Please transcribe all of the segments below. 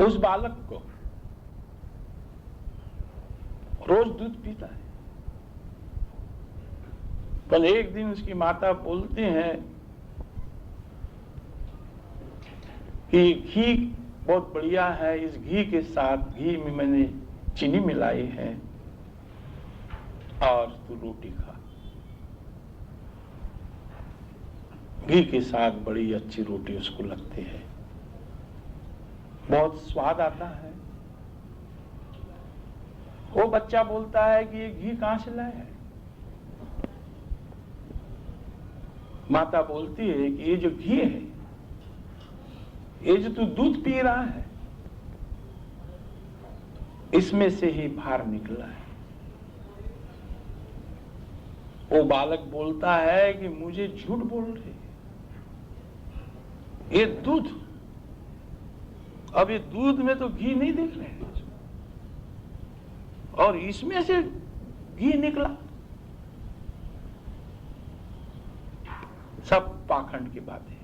उस बालक को रोज दूध पीता है, पर एक दिन उसकी माता बोलती हैं कि घी बहुत बढ़िया है, इस घी के साथ घी में मैंने चीनी मिलाई है और तू रोटी खा। घी के साथ बड़ी अच्छी रोटी उसको लगती है, बहुत स्वाद आता है। वो बच्चा बोलता है कि ये घी कहां से लाया है? माता बोलती है कि ये जो घी है, ये जो तू दूध पी रहा है, इसमें से ही बाहर निकला है। वो बालक बोलता है कि मुझे झूठ बोल रहे, ये दूध, अब ये दूध में तो घी नहीं दिख रहे हैं और इसमें से घी निकला। सब पाखंड की बात है,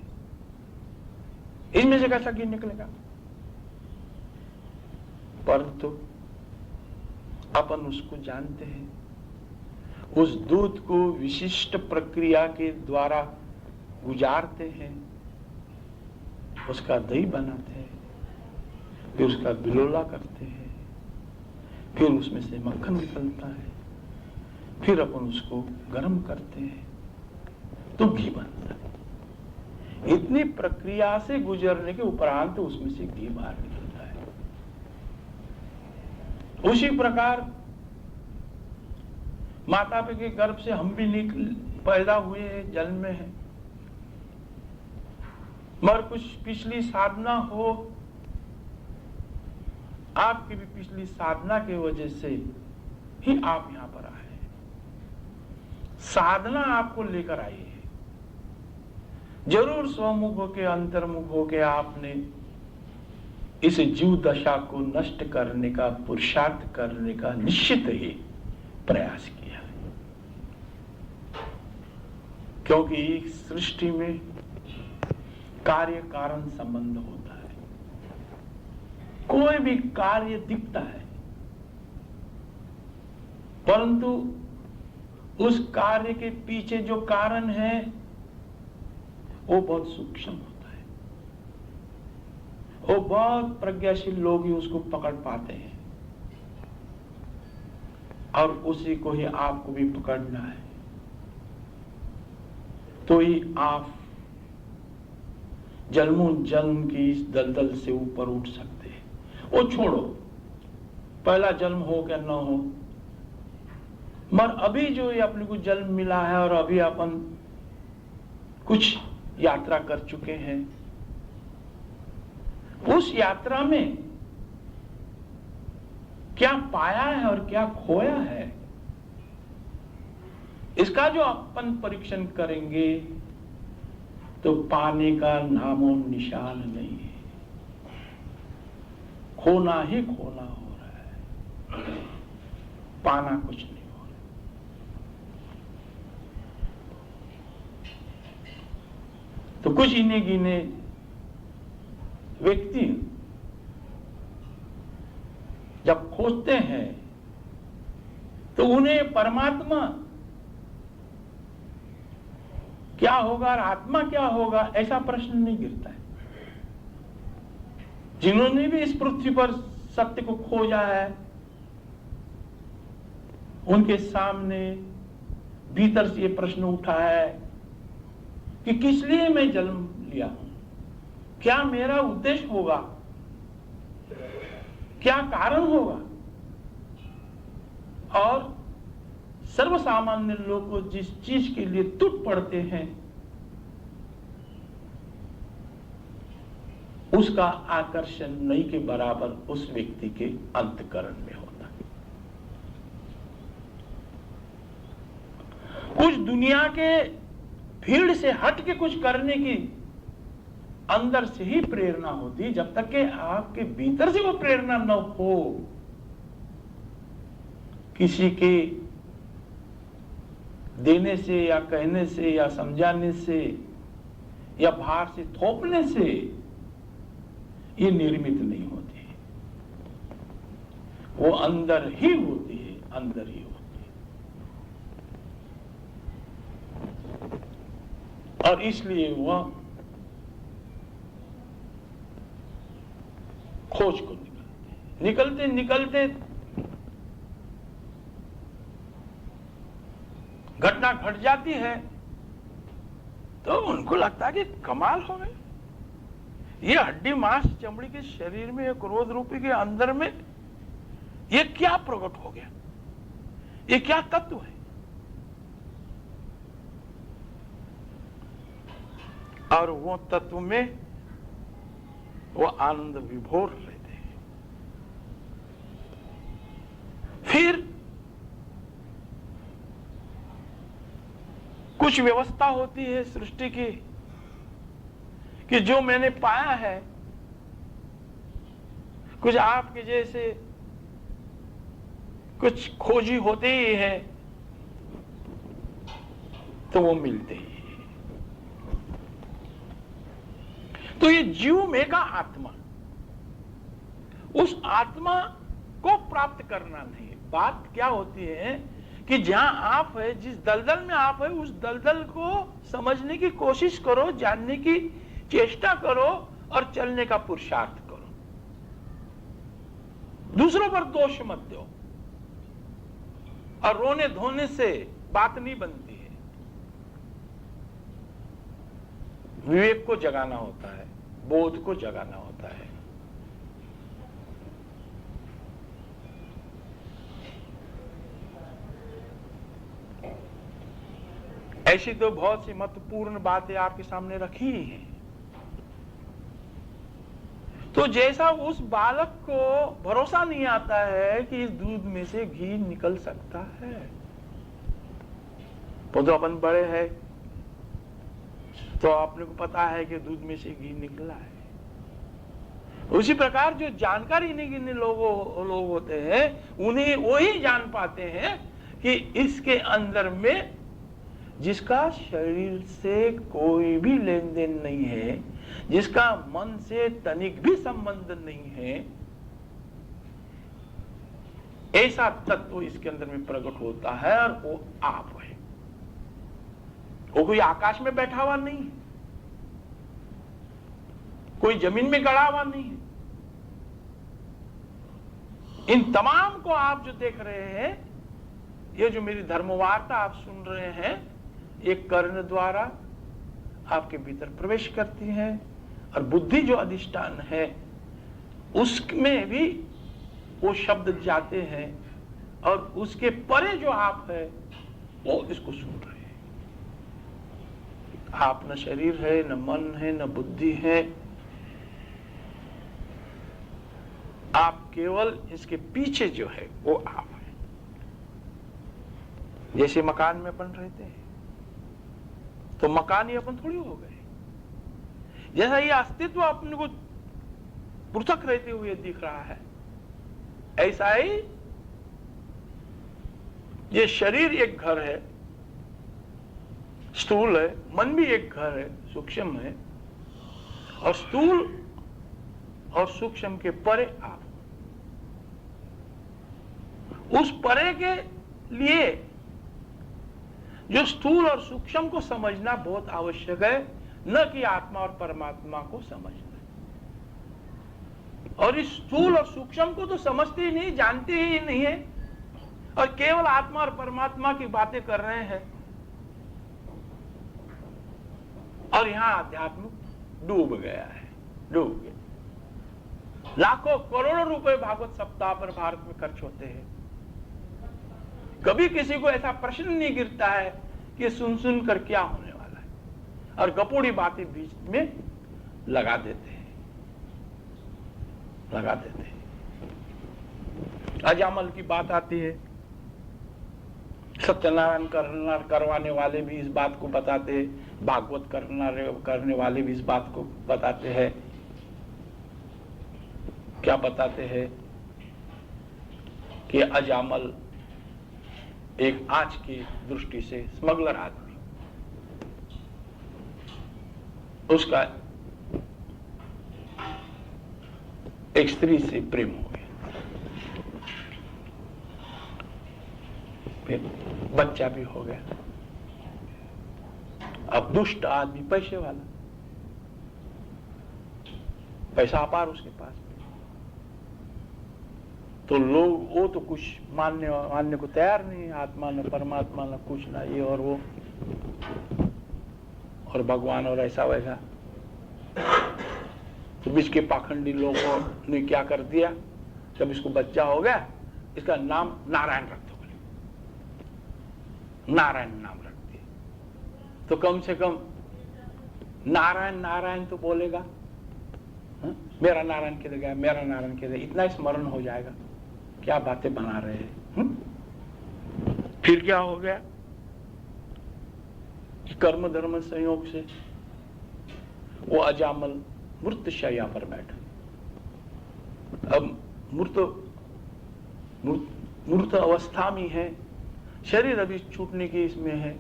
इनमें से कैसा घी निकलेगा? परंतु अपन उसको जानते हैं, उस दूध को विशिष्ट प्रक्रिया के द्वारा गुजारते हैं, उसका दही बनाते हैं, फिर उसका बिलोला करते हैं, फिर उसमें से मक्खन निकलता है, फिर अपन उसको गर्म करते हैं तो घी बनता है। इतनी प्रक्रिया से गुजरने के उपरांत उसमें से घी बाहर निकलता है। उसी प्रकार माता के गर्भ से हम भी पैदा हुए हैं, जन्म में हैं, मगर कुछ पिछली साधना हो, आपकी भी पिछली साधना की वजह से ही आप यहां पर आए हैं। साधना आपको लेकर आई है। जरूर स्वमुख होके, अंतर्मुख होके आपने इस जीव दशा को नष्ट करने का, पुरुषार्थ करने का निश्चित ही प्रयास किया है। क्योंकि इस सृष्टि में कार्य कारण संबंध होता है। कोई भी कार्य दिखता है, परंतु उस कार्य के पीछे जो कारण है वो बहुत सूक्ष्म होता है। वो बहुत प्रज्ञाशील लोग ही उसको पकड़ पाते हैं और उसी को ही आपको भी पकड़ना है, तो ही आप जन्मों जन्म की इस दलदल से ऊपर उठ सकते हैं। वो छोड़ो, पहला जन्म हो क्या न हो, मगर अभी जो ये अपने को जन्म मिला है और अभी अपन कुछ यात्रा कर चुके हैं, उस यात्रा में क्या पाया है और क्या खोया है, इसका जो अपन परीक्षण करेंगे तो पाने का नामो निशान नहीं है। खोना ही खोना हो रहा है, पाना कुछ नहीं हो रहा। तो कुछ इन्हें गिने व्यक्ति जब खोजते हैं तो उन्हें परमात्मा क्या होगा और आत्मा क्या होगा ऐसा प्रश्न नहीं गिरता है। जिन्होंने भी इस पृथ्वी पर सत्य को खोजा है, उनके सामने भीतर से ये प्रश्न उठा है कि किस लिए मैं जन्म लिया हूं, क्या मेरा उद्देश्य होगा, क्या कारण होगा। और सर्वसामान्य लोग को जिस चीज के लिए टूट पड़ते हैं उसका आकर्षण नहीं के बराबर उस व्यक्ति के अंतःकरण में होता है। कुछ दुनिया के भीड़ से हट के कुछ करने की अंदर से ही प्रेरणा होती, जब तक कि आपके भीतर से वो प्रेरणा न हो, किसी के देने से या कहने से या समझाने से या बाहर से थोपने से ये निर्मित नहीं होती। वो अंदर ही होती है, अंदर ही होती है। और इसलिए वह खोज को निकलते निकलते घटना घट जाती है तो उनको लगता है कि कमाल हो गए, ये हड्डी मांस चमड़ी के शरीर में, क्रोध रूपी के अंदर में ये क्या प्रकट हो गया, ये क्या तत्व है। और वो तत्व में वो आनंद विभोर रहते हैं। फिर कुछ व्यवस्था होती है सृष्टि की कि जो मैंने पाया है, कुछ आपके जैसे कुछ खोजी होते ही है तो वो मिलते ही है। तो ये जीव में का आत्मा, उस आत्मा को प्राप्त करना नहीं। बात क्या होती है कि जहां आप है, जिस दलदल में आप है, उस दलदल को समझने की कोशिश करो, जानने की चेष्टा करो और चलने का पुरुषार्थ करो। दूसरों पर दोष मत दो। और रोने धोने से बात नहीं बनती है। विवेक को जगाना होता है, बोध को जगाना होता है। ऐसी तो बहुत सी महत्वपूर्ण बातें आपके सामने रखी ही हैं। तो जैसा उस बालक को भरोसा नहीं आता है कि इस दूध में से घी निकल सकता है, तो अपन बड़े हैं तो आपने को पता है कि दूध में से घी निकला है। उसी प्रकार जो जानकारी नहीं लोग होते हैं, उन्हें वही जान पाते हैं कि इसके अंदर में जिसका शरीर से कोई भी लेन देन नहीं है, जिसका मन से तनिक भी संबंध नहीं है, ऐसा तत्व इसके अंदर में प्रकट होता है। और वो आप है, वो कोई आकाश में बैठा हुआ नहीं है, कोई जमीन में गड़ा हुआ नहीं है। इन तमाम को आप जो देख रहे हैं, ये जो मेरी धर्मवार्ता आप सुन रहे हैं, एक कर्ण द्वारा आपके भीतर प्रवेश करती है। और बुद्धि जो अधिष्ठान है उसमें भी वो शब्द जाते हैं, और उसके परे जो आप है वो इसको सुन रहे हैं। आप न शरीर है, न मन है, न बुद्धि है, आप केवल इसके पीछे जो है वो आप है। जैसे मकान में अपन रहते हैं तो मकान ही अपन थोड़ी हो गए। जैसा ये अस्तित्व अपने को पृथक रहते हुए दिख रहा है, ऐसा ही ये शरीर एक घर है, स्थूल है, मन भी एक घर है, सूक्ष्म है। और स्थूल और सूक्ष्म के परे आप, उस परे के लिए जो स्थूल और सूक्ष्म को समझना बहुत आवश्यक है, न कि आत्मा और परमात्मा को समझना। और इस स्थूल और सूक्ष्म को तो समझते ही नहीं, जानते ही नहीं है, और केवल आत्मा और परमात्मा की बातें कर रहे हैं। और यहां आध्यात्म डूब गया है, डूब गया। लाखों करोड़ों रुपए भागवत सप्ताह पर भारत में खर्च होते हैं। कभी किसी को ऐसा प्रश्न नहीं गिरता है कि सुन सुन कर क्या होने वाला है, और गपोड़ी बातें बीच में लगा देते हैं, लगा देते हैं। अजामल की बात आती है, सत्यनारायण करवाने वाले भी इस बात को बताते हैं, भागवत करने वाले भी इस बात को बताते हैं। क्या बताते हैं कि अजामल एक आज की दृष्टि से स्मगलर आदमी, उसका एक स्त्री से प्रेम हो गया। फिर बच्चा भी हो गया। अब दुष्ट आदमी, पैसे वाला, पैसा अपार उसके पास, तो लोग वो तो कुछ मानने को तैयार नहीं, आत्मा न परमात्मा न कुछ ना ये और वो और भगवान और ऐसा वैसा। तो बीच के पाखंडी लोगों ने क्या कर दिया, जब इसको बच्चा हो गया इसका नाम नारायण रख दो, नारायण नाम रख दिया, तो कम से कम नारायण नारायण तो बोलेगा। मेरा नारायण किधर गया, मेरा नारायण किधर, इतना स्मरण हो जाएगा। क्या बातें बना रहे हैं। फिर क्या हो गया कि कर्म धर्म संयोग से वो अजामल मूर्त शैया पर बैठा। अब मूर्त अवस्था में है, शरीर अभी छूटने की इसमें है,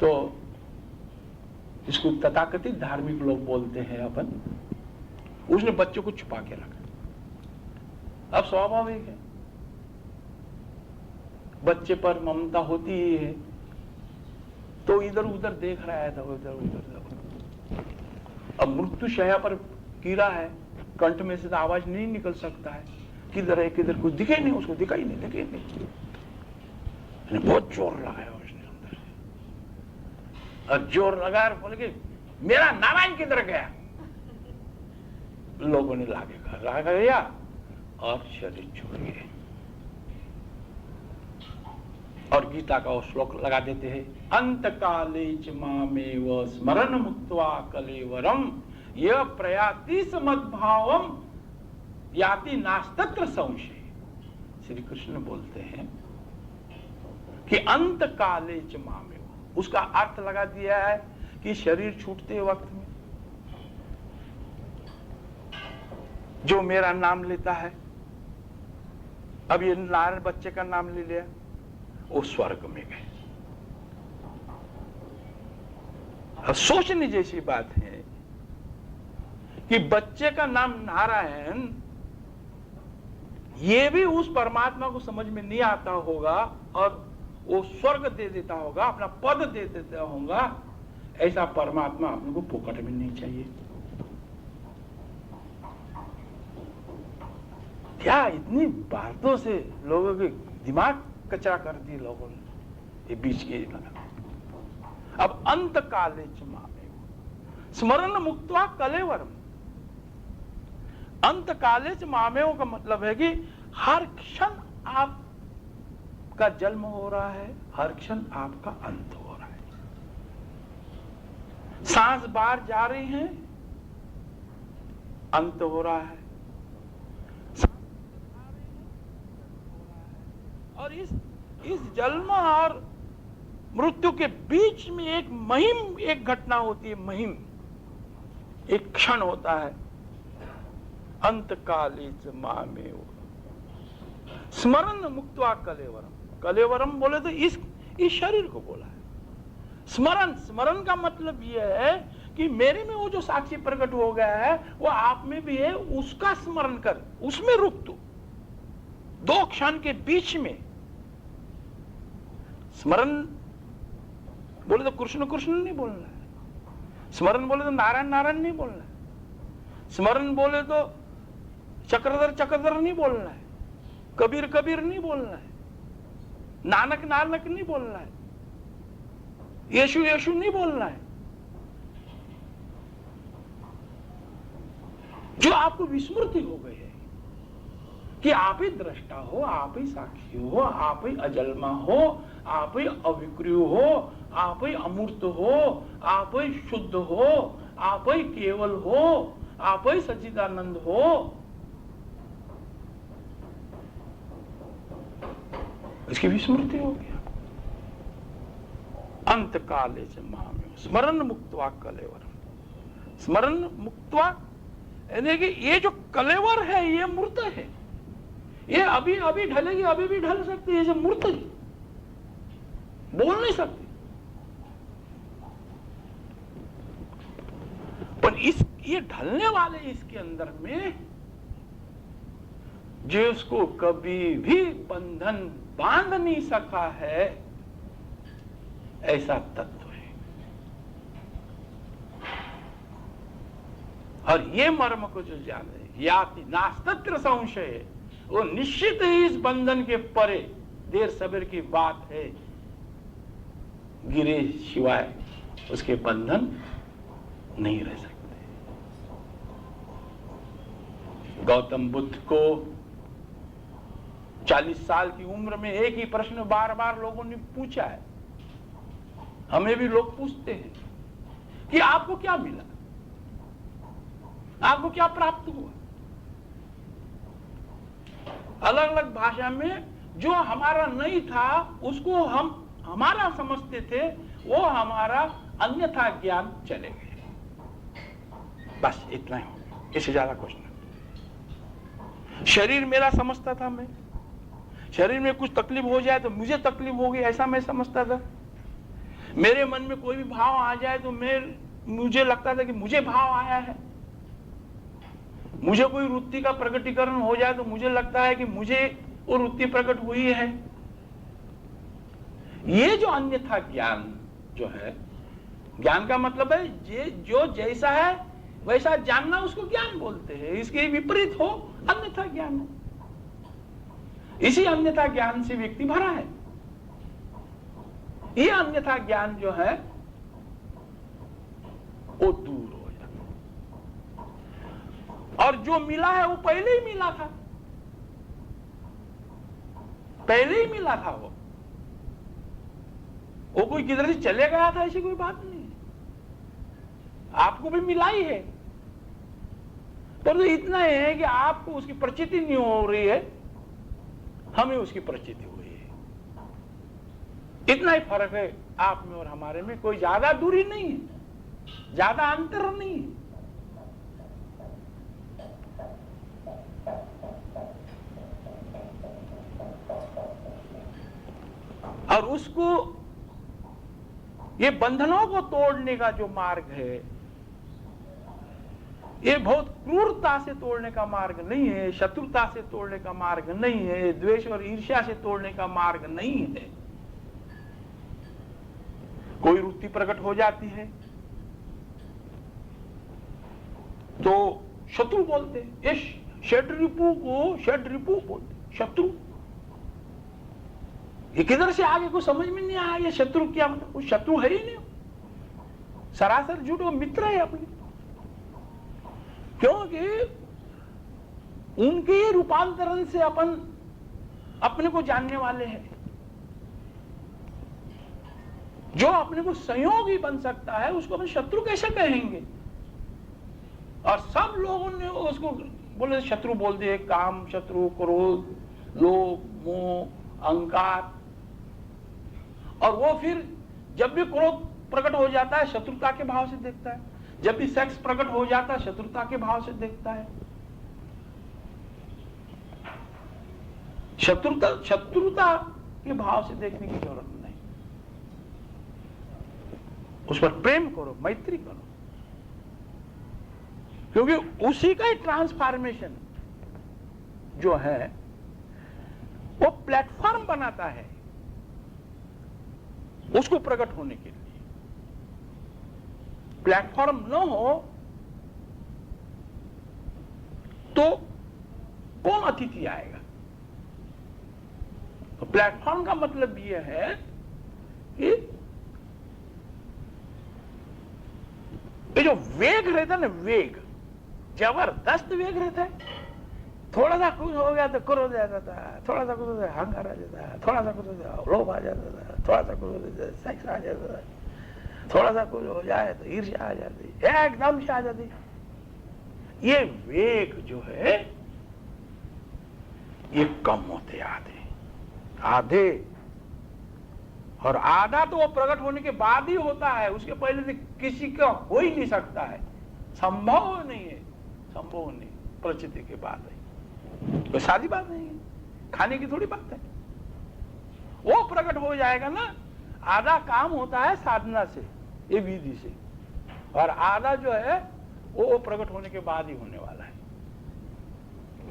तो इसको तथाकथित धार्मिक लोग बोलते हैं अपन। उसने बच्चों को छुपा के रखा। अब स्वाभाविक है, बच्चे पर ममता होती ही है, तो इधर उधर देख रहा है, तो इधर उधर। अब मृत्यु शैया पर कीड़ा है, कंठ में से तो आवाज नहीं निकल सकता है, किधर है किधर, कुछ दिखे नहीं उसको, दिखाई नहीं, दिखे नहीं। बहुत जोर लगाया उसने अंदर से, और जोर लगा बोले कि मेरा नारायण किधर गया। लोगों ने ला गया और शरीर छोड़ गए। और गीता का वो श्लोक लगा देते हैं, अंत काले च मामेव स्मरण मुक्त्वा कलेवरम यह प्रयाति समद्भावम याति नास्तत्र संशय। श्री कृष्ण बोलते हैं कि अंत काले च मामेव, उसका अर्थ लगा दिया है कि शरीर छूटते वक्त में जो मेरा नाम लेता है, अब ये नारायण बच्चे का नाम ले लिया, वो स्वर्ग में गए। अब सोचने जैसी बात है कि बच्चे का नाम नारायण, ये भी उस परमात्मा को समझ में नहीं आता होगा और वो स्वर्ग दे देता होगा, अपना पद दे देता होगा। ऐसा परमात्मा अपने को फोकट में नहीं चाहिए। क्या इतनी बातों से लोगों के दिमाग कचरा कर दी लोगों ने, ये बीच के लगा। अब अंत काले च मामेव स्मरण मुक्त्वा कलेवरम, अंत काले च मामेव का मतलब है कि हर क्षण आपका जन्म हो रहा है, हर क्षण आपका अंत हो रहा है। सांस बाहर जा रही है, अंत हो रहा है, और इस जन्म और मृत्यु के बीच में एक महिम, एक घटना होती है, महिम, एक क्षण होता है। अंत काले च मामेव स्मरण मुक्त्वा कलेवरम, कलेवरम बोले तो इस शरीर को बोला है। स्मरण का मतलब यह है कि मेरे में वो जो साक्षी प्रकट हो गया है वो आप में भी है, उसका स्मरण कर, उसमें रुक तू। दो क्षण के बीच में स्मरण बोले तो कृष्ण कृष्ण नहीं बोलना है, स्मरण बोले तो नारायण नारायण नहीं बोलना है, स्मरण बोले तो चक्रधर चक्रधर नहीं बोलना है, कबीर कबीर नहीं बोलना है, नानक नानक नहीं बोलना है, यीशु यीशु नहीं बोलना है। जो आपको विस्मृति हो गई है कि आप ही दृष्टा हो, आप ही साक्षी हो, आप ही अजन्मा हो, आप ही अविक्रिय हो, आप ही अमूर्त हो, आप ही शुद्ध हो, आप ही केवल हो, आप ही सच्चिदानंद हो। इसकी विस्मृति हो गया। अंत काले च मामेव स्मरण मुक्त्वा कलेवरम, स्मरण मुक्त्वा यानी कि ये जो कलेवर है ये मूर्त है, ये अभी अभी ढलेगी, अभी भी ढल सकती है, ये मूर्त है, बोल नहीं सकती। पर ये ढलने वाले इसके अंदर में जो उसको कभी भी बंधन बांध नहीं सका है, ऐसा तत्व है। और ये मर्म को जो जाने याति नास्तत्र संशय, वो निश्चित ही इस बंधन के परे देर सवेर की बात है, गिरे सिवाय उसके बंधन नहीं रह सकते। गौतम बुद्ध को 40 साल की उम्र में एक ही प्रश्न बार बार लोगों ने पूछा है, हमें भी लोग पूछते हैं कि आपको क्या मिला, आपको क्या प्राप्त हुआ। अलग अलग भाषा में जो हमारा नहीं था उसको हम हमारा समझते थे, वो हमारा अन्यथा ज्ञान चले गए। बस इतना ही हो गया, इससे ज्यादा कुछ नहीं। शरीर मेरा समझता था, मैं शरीर में कुछ तकलीफ हो जाए तो मुझे तकलीफ होगी, ऐसा मैं समझता था। मेरे मन में कोई भी भाव आ जाए तो मुझे लगता था कि मुझे भाव आया है। मुझे कोई वृत्ति का प्रकटीकरण हो जाए तो मुझे लगता है कि मुझे वो वृत्ति प्रकट हुई है। ये जो अन्यथा ज्ञान जो है, ज्ञान का मतलब है जो जैसा है वैसा जानना, उसको ज्ञान बोलते हैं। इसके विपरीत हो अन्यथा ज्ञान हो। इसी अन्यथा ज्ञान से व्यक्ति भरा है। ये अन्यथा ज्ञान जो है वो दूर हो जाता, और जो मिला है वो पहले ही मिला था, पहले ही मिला था। वो कोई किधर से चले गया था, ऐसी कोई बात नहीं। आपको भी मिला ही है, पर तो इतना है कि आपको उसकी प्रचिति नहीं हो रही है, हमें उसकी प्रचिति हुई है। इतना ही फर्क है आप में और हमारे में, कोई ज्यादा दूरी नहीं है, ज्यादा अंतर नहीं है। और उसको, ये बंधनों को तोड़ने का जो मार्ग है, ये बहुत क्रूरता से तोड़ने का मार्ग नहीं है, शत्रुता से तोड़ने का मार्ग नहीं है, द्वेष और ईर्ष्या से तोड़ने का मार्ग नहीं है। कोई वृत्ति प्रकट हो जाती है तो शत्रु बोलते हैं। ये षड्रिपु को षड्रिपु बोलते, शत्रु। ये किधर से आगे को समझ में नहीं आया, ये शत्रु क्या मतलब? वो शत्रु है ही नहीं, सरासर झूठ, वो मित्र है अपने। क्योंकि उनके रूपांतरण से अपन अपने को जानने वाले हैं। जो अपने को संयोगी बन सकता है उसको अपन शत्रु कैसे कहेंगे? और सब लोगों ने उसको बोले शत्रु बोल दिए। काम शत्रु, क्रोध, लोभ, मोह, अहंकार। और वो फिर जब भी क्रोध प्रकट हो जाता है शत्रुता के भाव से देखता है, जब भी सेक्स प्रकट हो जाता है शत्रुता के भाव से देखता है। शत्रुता के भाव से देखने की जरूरत नहीं। उस पर प्रेम करो, मैत्री करो, क्योंकि उसी का ही ट्रांसफॉर्मेशन जो है वो प्लेटफॉर्म बनाता है उसको प्रकट होने के लिए। प्लेटफॉर्म न हो तो कौन अतिथि आएगा? तो प्लेटफॉर्म का मतलब यह है कि ये जो वेग रहता है ना, वेग, जबरदस्त वेग रहता है। थोड़ा सा कुछ हो गया तो क्रोध आ जाता है, थोड़ा सा कुछ हो जाता है अहंकार आ जाता है, थोड़ा सा कुछ हो जाता है लोभ आ जाता है, थोड़ा सा कुछ हो जाता है सेक्स आ जाता है, थोड़ा सा कुछ हो जाए तो ईर्ष्या आ जाती है, एकदम से आ जाती है। ये वेग जो है ये कम होते आधे, और आधा तो वो प्रकट होने के बाद ही होता है, उसके पहले से किसी का हो ही नहीं सकता है, संभव नहीं है, संभव नहीं। प्रचिति के बाद है, कोई सादी बात नहीं है, खाने की थोड़ी बात है। वो प्रकट हो जाएगा ना। आधा काम होता है साधना से, ये विधि से, और आधा जो है वो प्रकट होने के बाद ही होने वाला है।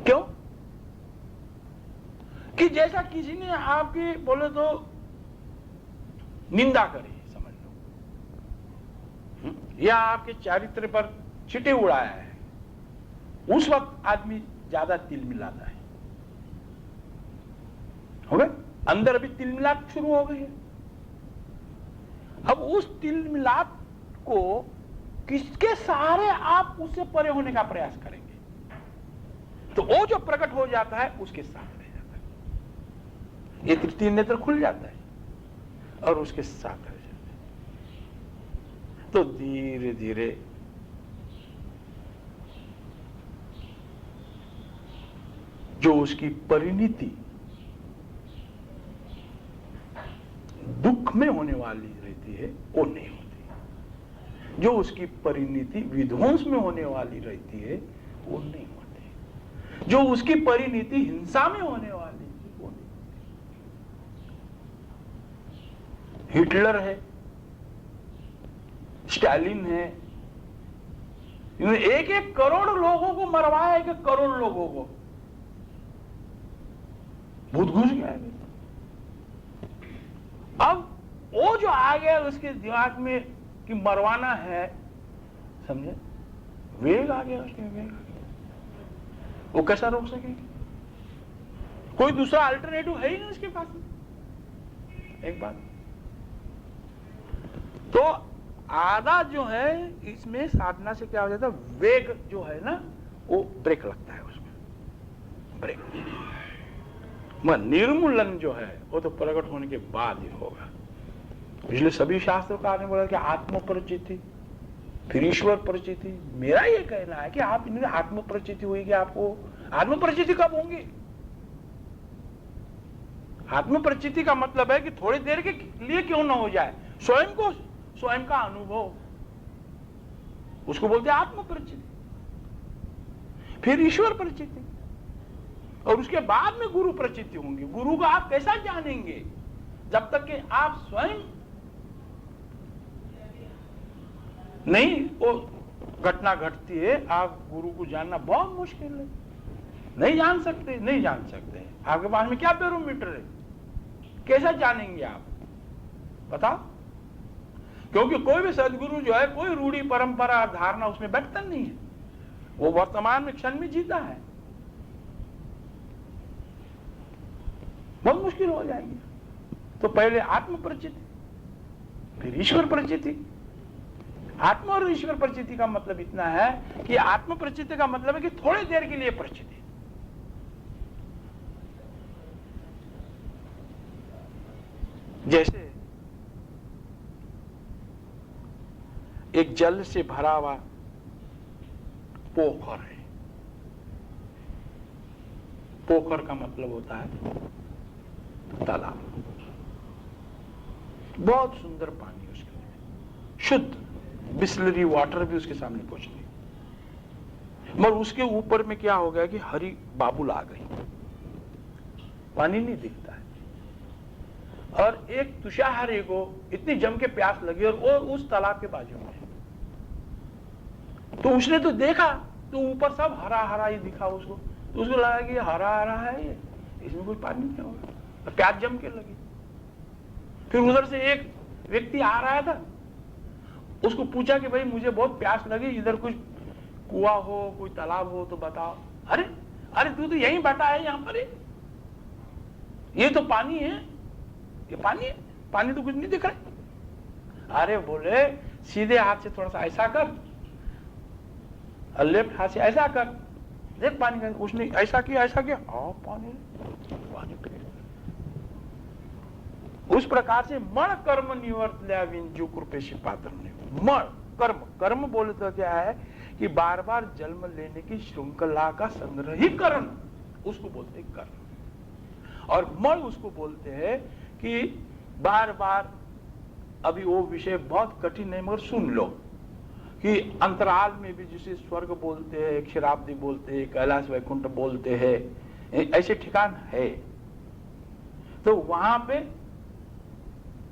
क्यों? कि जैसा किसी ने आपकी बोले तो निंदा करी, समझ लो, या आपके चारित्र पर चिटे उड़ाया है, उस वक्त आदमी ज्यादा तिल मिलाता है। हो गए अंदर अभी तिल मिलाप शुरू हो गई है। अब उस तिल मिलाप को किसके सहारे आप उससे परे होने का प्रयास करेंगे, तो वो जो प्रकट हो जाता है उसके साथ रह जाता है, ये तृतीय नेत्र खुल जाता है और उसके साथ रह जाता है। तो धीरे धीरे जो उसकी परिणति दुख में होने वाली रहती है वो नहीं होती, जो उसकी परिणति विध्वंस में होने वाली रहती है वो नहीं होती, जो उसकी परिणति हिंसा में होने वाली है वो नहीं होती। हिटलर है, स्टालिन है, इन्होंने 1-1 करोड़ लोगों को मरवाया, 1-1 करोड़ लोगों को, भूत घुस गया है। अब वो जो आ गया उसके दिमाग में कि मरवाना है, समझे, वेग आ गया उसके, वेग आ गया, वो कैसा रोक सकेंगे? कोई दूसरा अल्टरनेटिव है ही नहीं उसके पास में। एक बात तो आधा जो है इसमें साधना से क्या हो जाता है, वेग जो है ना वो ब्रेक लगता है उसमें, ब्रेक। निर्मूलन जो है वो तो प्रकट होने के बाद ही होगा। इसलिए सभी शास्त्रकार ने बोला कि आत्म प्रचिति फिर ईश्वर प्रचिति। मेरा ये कहना है कि आप इनमें आत्म प्रचिति हुई कि आपको आत्म प्रचिति कब होंगी? आत्म प्रचिति का मतलब है कि थोड़ी देर के लिए क्यों ना हो जाए, स्वयं को, स्वयं का अनुभव, उसको बोलते हैं आत्म प्रचिति। फिर ईश्वर प्रचिति और उसके बाद में गुरु प्रचिति होंगी। गुरु को आप कैसा जानेंगे? जब तक कि आप स्वयं नहीं, वो घटना घटती है, आप गुरु को जानना बहुत मुश्किल है, नहीं जान सकते, नहीं जान सकते। आपके पास में क्या बैरोमीटर है, कैसा जानेंगे आप, बताओ? क्योंकि कोई भी सदगुरु जो है कोई रूढ़ी परंपरा धारणा उसमें बैठता नहीं है, वो वर्तमान में क्षण में जीता है, बहुत मुश्किल हो जाएगी। तो पहले आत्म प्रचिति फिर ईश्वर प्रचिति। आत्मा और ईश्वर प्रचिति का मतलब इतना है कि आत्म प्रचिति का मतलब है कि थोड़ी देर के लिए प्रचिति, जैसे एक जल से भरा हुआ पोखर है। पोखर का मतलब होता है तालाब, बहुत सुंदर पानी उसके लिए, शुद्ध बिस्लरी वाटर भी उसके सामने कुछ नहीं, मगर उसके ऊपर में क्या हो गया कि हरी बाबुल आ गई, पानी नहीं दिखता है। और एक तुषाहारी को इतनी जम के प्यास लगी और वो उस तालाब के बाजू में, तो उसने तो देखा तो ऊपर सब हरा हरा ही दिखा उसको, तो उसको लगा कि हरा हरा है ये, इसमें कोई पानी नहीं होगा, तो प्यास जम के लगी। फिर उधर से एक व्यक्ति आ रहा था, उसको पूछा कि भाई मुझे बहुत प्यास लगी, इधर कुछ कुआं हो, कोई तालाब हो तो बताओ। अरे अरे तू तो यहीं बैठा है यहाँ पर, ये तो पानी है, ये पानी है, पानी तो कुछ नहीं दिख रहा। अरे बोले सीधे हाथ से थोड़ा सा ऐसा कर और लेफ्ट हाथ से ऐसा कर, देख पानी का। उसने ऐसा किया, ऐसा किया, पानी पानी पे। उस प्रकार से मण कर्म निवर्तल्याविन जो कृपेशि पात्र ने, मण कर्म, कर्म बोले तो क्या है कि बार बार जन्म लेने की श्रृंखला का संग्रहीकरण, उसको बोलते हैं कर्म। और मण उसको बोलते हैं कि बार बार, अभी वो विषय बहुत कठिन है मगर सुन लो, कि अंतराल में भी जिसे स्वर्ग बोलते हैं, क्षीराब्दी बोलते हैं, कैलाश वैकुंठ बोलते हैं, ऐसे ठिकान है। तो वहां पे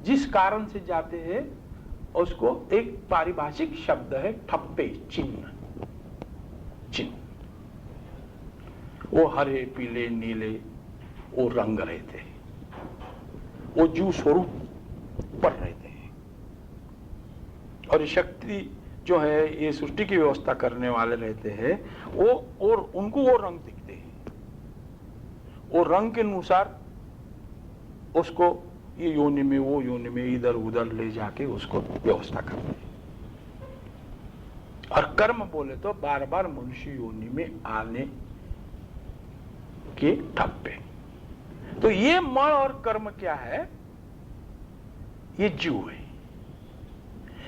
जिस कारण से जाते हैं उसको एक पारिभाषिक शब्द है ठप्पे, चिन्ह, चिन्ह। वो हरे पीले नीले वो रंग रहते हैं, वो जीव स्वरूप पर रहते हैं। और ये शक्ति जो है, ये सृष्टि की व्यवस्था करने वाले रहते हैं, वो और उनको वो रंग दिखते हैं, वो रंग के अनुसार उसको ये योनि में, वो योनि में, इधर उधर ले जाके उसको व्यवस्था करते हैं। और कर्म बोले तो बार बार मनुष्य योनि में आने के ठप्पे। तो ये मण और कर्म क्या है? ये जीव है।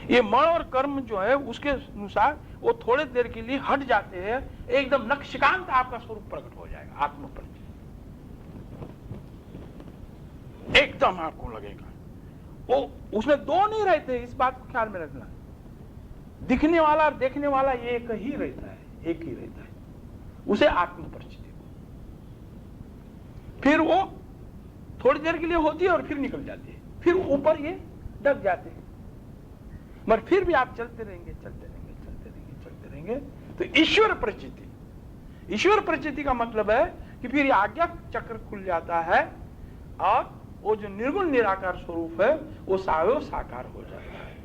ये मण और कर्म जो है उसके अनुसार वो थोड़े देर के लिए हट जाते हैं, एकदम नक्शिकांत आपका स्वरूप प्रकट हो जाएगा, आत्म प्रति एकदम आपको लगेगा। वो उसमें दो नहीं रहते, इस बात को ख्याल में रखना। दिखने वाला और देखने वाला एक ही रहता है, एक ही रहता है, उसे आत्म परिचिति। फिर वो थोड़ी देर के लिए होती है और फिर निकल जाती है, फिर ऊपर ये दब जाते हैं, मगर फिर भी आप चलते रहेंगे, चलते रहेंगे, चलते रहेंगे, चलते रहेंगे। तो ईश्वर प्रचिति, ईश्वर प्रचिति का मतलब है कि फिर ये आज्ञा चक्र खुल जाता है और वो जो निर्गुण निराकार स्वरूप है वो सावयव साकार हो जाता है।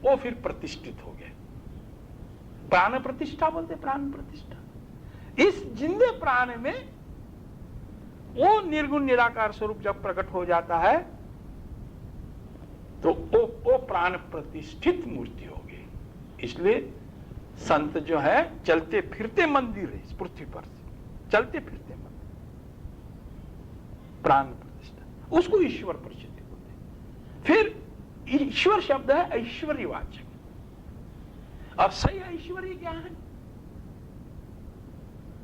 वो फिर प्रतिष्ठित हो गए, प्राण प्रतिष्ठा बोलते, प्राण प्रतिष्ठा। इस जिंदे प्राण में वो निर्गुण निराकार स्वरूप जब प्रकट हो जाता है तो वो प्राण प्रतिष्ठित मूर्ति होगी। इसलिए संत जो है चलते फिरते मंदिर है इस पृथ्वी पर, चलते फिरते मंदिर, प्राण प्रतिष्ठा, उसको ईश्वर प्रचिति बोलते हैं। फिर ईश्वर शब्द है ऐश्वर्यवाचक, और सही ऐश्वर्य क्या है?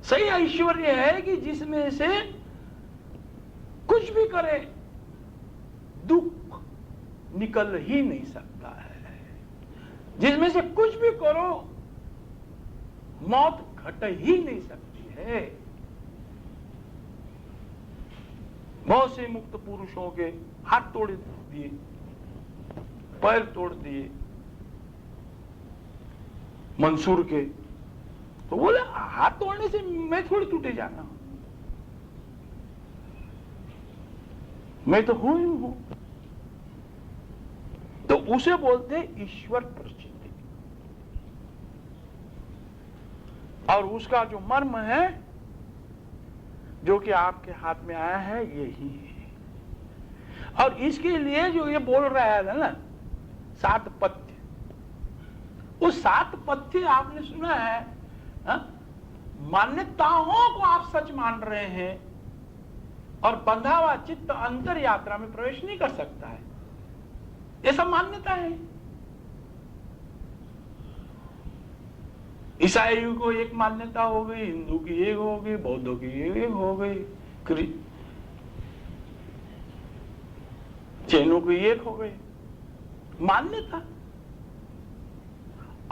सही ऐश्वर्य है कि जिसमें से कुछ भी करे दुख निकल ही नहीं सकता है, जिसमें से कुछ भी करो मौत घट ही नहीं सकती है। बहुत से मुक्त पुरुषों के हाथ तोड़ दिए, पैर तोड़ दिए मंसूर के, तो बोले हाथ तोड़ने से मैं थोड़ी टूटे जाना हूं, मैं तो हूं ही हूं। तो उसे बोलते ईश्वर प्रचिति। और उसका जो मर्म है जो कि आपके हाथ में आया है यही है। और इसके लिए जो ये बोल रहा है ना 7 पथ्य, उस 7 पथ्य आपने सुना है, मान्यताओं को आप सच मान रहे हैं और बंधा हुआ चित्त अंतर यात्रा में प्रवेश नहीं कर सकता है, ये सब मान्यता है। ईसाई को एक मान्यता हो गई, हिंदू की एक हो गई, बौद्धों की एक हो गई, जैनों की एक हो गई, मान्यता।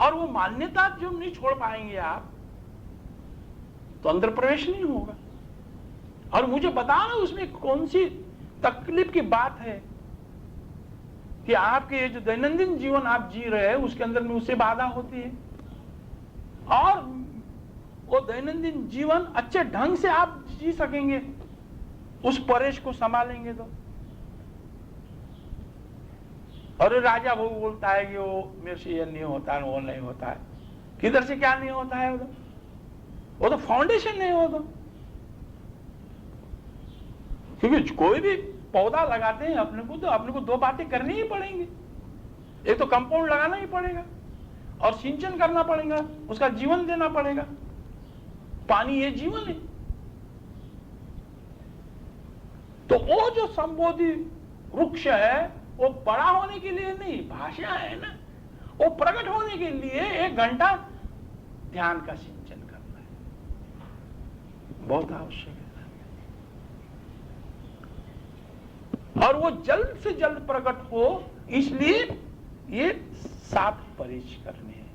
और वो मान्यता जो नहीं छोड़ पाएंगे आप तो अंदर प्रवेश नहीं होगा। और मुझे बताना उसमें कौन सी तकलीफ की बात है कि आपके ये जो दैनंदिन जीवन आप जी रहे हैं उसके अंदर में उससे बाधा होती है, और वो दैनंदिन जीवन अच्छे ढंग से आप जी सकेंगे उस परेश को संभालेंगे तो। और राजा वो बोलता है कि वो मेरे से ये नहीं होता है, वो नहीं होता है, किधर से क्या नहीं होता है, वो तो फाउंडेशन नहीं होता। क्योंकि कोई भी पौधा लगाते हैं अपने को 2 बातें करनी ही पड़ेंगी। एक तो कंपाउंड लगाना ही पड़ेगा और सिंचन करना पड़ेगा, उसका जीवन देना पड़ेगा। पानी ये जीवन है। तो वो जो संबोधि वृक्ष है वो बड़ा होने के लिए नहीं, भाषा है ना, वो प्रकट होने के लिए 1 घंटा ध्यान का सिंचन करना है, बहुत आवश्यक है। और वो जल्द से जल्द प्रकट हो, इसलिए ये 7 परहेज करने हैं।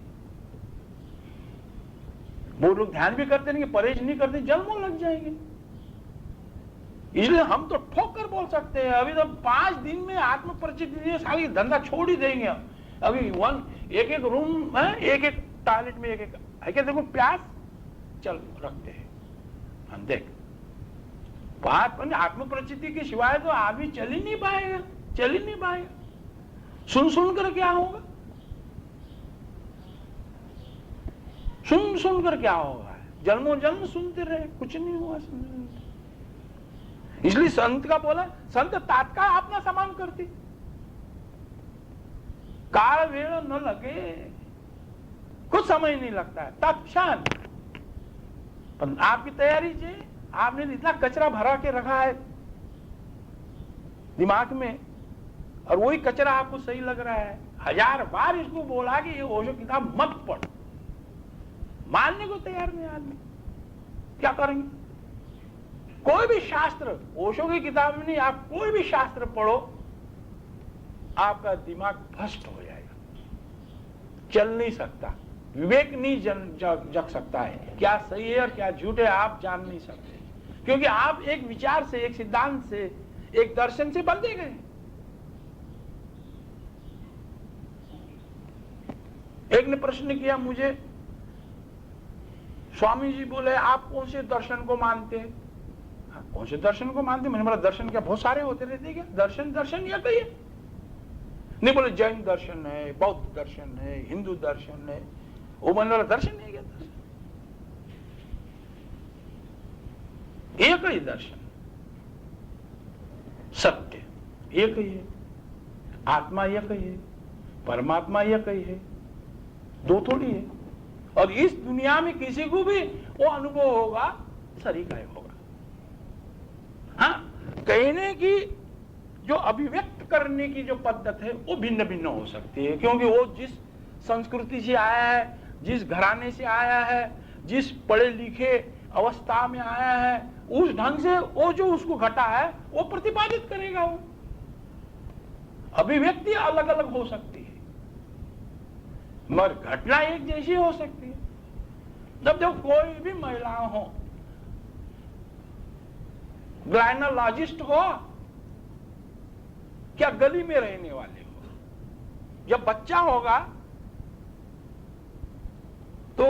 वो लोग ध्यान भी करते नहीं, परहेज नहीं करते, जन्मों लग जाएंगे। इसलिए हम तो ठोक कर बोल सकते हैं अभी तो 5 दिन में आत्म परिचिति सारी धंधा छोड़ ही देंगे। अभी एक रूम है, एक टॉयलेट में एक है क्या, देखो प्यास चल रखते हैं। देख, बात पर आत्म प्रचिति के सिवाय तो आदमी चल ही नहीं पाएगा, चल ही नहीं पाएगा। सुन सुन कर क्या होगा, सुन सुन कर क्या होगा, जन्मों जन्म सुनते रहे, कुछ नहीं हुआ। इसलिए संत का बोला, संत तात्काल अपना समान करती, काल वेळ न लगे, कुछ समय नहीं लगता है, तत्क्षण। पर आपकी तैयारी जी, आपने इतना कचरा भरा के रखा है दिमाग में, और वही कचरा आपको सही लग रहा है। 1000 बार इसको बोला कि ये ओशो किताब मत पढ़, मानने को तैयार नहीं आदमी, क्या करेंगे? कोई भी शास्त्र, ओशो की किताब में नहीं, आप कोई भी शास्त्र पढ़ो, आपका दिमाग भ्रष्ट हो जाएगा, चल नहीं सकता, विवेक नहीं जग सकता है, क्या सही है और क्या झूठ है आप जान नहीं सकते, क्योंकि आप एक विचार से, एक सिद्धांत से, एक दर्शन से बंधे गए। एक ने प्रश्न किया मुझे, स्वामी जी बोले आप कौन से दर्शन को मानते हैं? कौन से दर्शन को मानते? मैंने बोला दर्शन क्या बहुत सारे होते रहते क्या? दर्शन दर्शन या कहिए। नहीं बोले जैन दर्शन है, बौद्ध दर्शन है, हिंदू दर्शन है। वो मैंने बोला दर्शन नहीं क्या? दर्शन एक ही दर्शन, सत्य एक ही है, आत्मा एक ही है, परमात्मा एक ही है, दो थोड़ी है। और इस दुनिया में किसी को भी वो अनुभव होगा, सरीका होगा। हाँ, कहने की जो अभिव्यक्त करने की जो पद्धत है वो भिन्न भिन्न हो सकती है, क्योंकि वो जिस संस्कृति से आया है, जिस घराने से आया है, जिस पढ़े लिखे अवस्था में आया है, उस ढंग से वो जो उसको घटा है वो प्रतिपादित करेगा। वो अभिव्यक्ति अलग अलग हो सकती है, मगर घटना एक जैसी हो सकती है। जब कोई भी महिला हो, गायनोलॉजिस्ट हो, क्या गली में रहने वाले हो, जब बच्चा होगा तो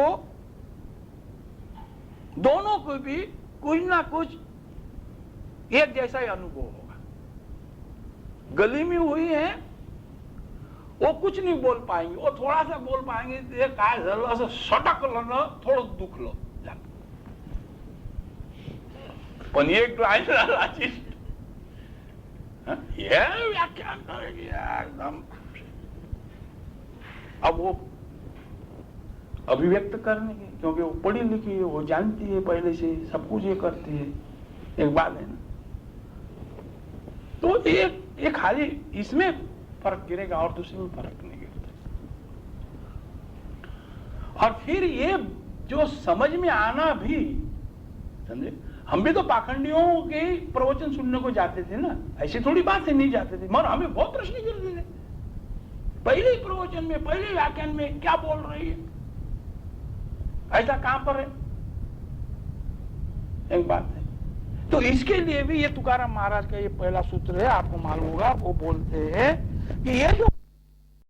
दोनों को भी कुछ ना कुछ एक जैसा ही अनुभव होगा। गली में हुई है, वो कुछ नहीं बोल पाएंगे, वो थोड़ा सा बोल पाएंगे, ये काय झालं असं सटकलं ना, थोडं दुखलं, पण एक गायनोलॉजिस्ट ये व्याख्यान करेगी एकदम। अब वो अभिव्यक्त करने की, क्योंकि वो पढ़ी लिखी है, वो जानती है पहले से, सब कुछ ये करती है, एक बात है ना। तो एक खाली इसमें फर्क गिरेगा और दूसरे में फर्क नहीं गिरता। और फिर ये जो समझ में आना भी, समझे, हम भी तो पाखंडियों के प्रवचन सुनने को जाते थे ना, ऐसी थोड़ी बात है नहीं जाते थे, मगर हमें बहुत प्रश्न गिरते थे पहले प्रवचन में, पहले व्याख्यान में, क्या बोल रही है, ऐसा कहां पर है, एक बात है। तो इसके लिए भी ये तुकाराम महाराज का ये पहला सूत्र है, आपको मालूम होगा। वो बोलते हैं कि ये जो